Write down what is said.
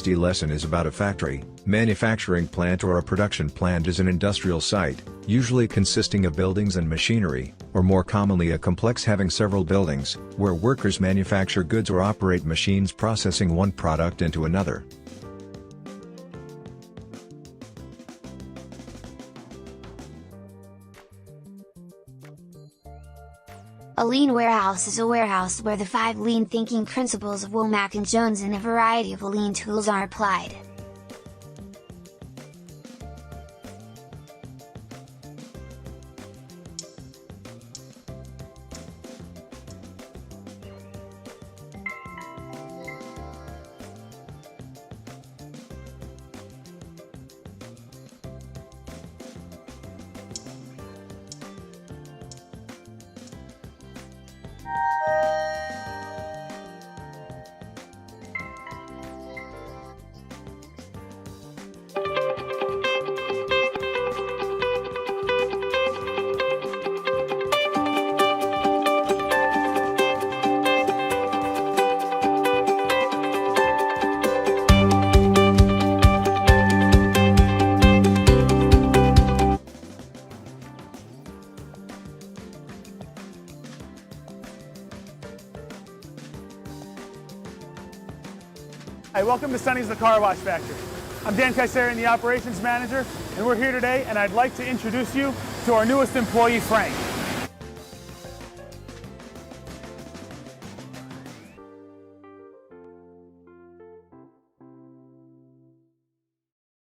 360 lesson is about a factory, manufacturing plant or a production plant is an industrial site, usually consisting of buildings and machinery, or more commonly a complex having several buildings, where workers manufacture goods or operate machines processing one product into another. A lean warehouse is a warehouse where the 5 lean thinking principles of Womack and Jones and a variety of lean tools are applied. Hi, welcome to Sonny's The Car Wash Factory. I'm Dan Kaysarian, the operations manager, and we're here today, and I'd like to introduce you to our newest employee, Frank.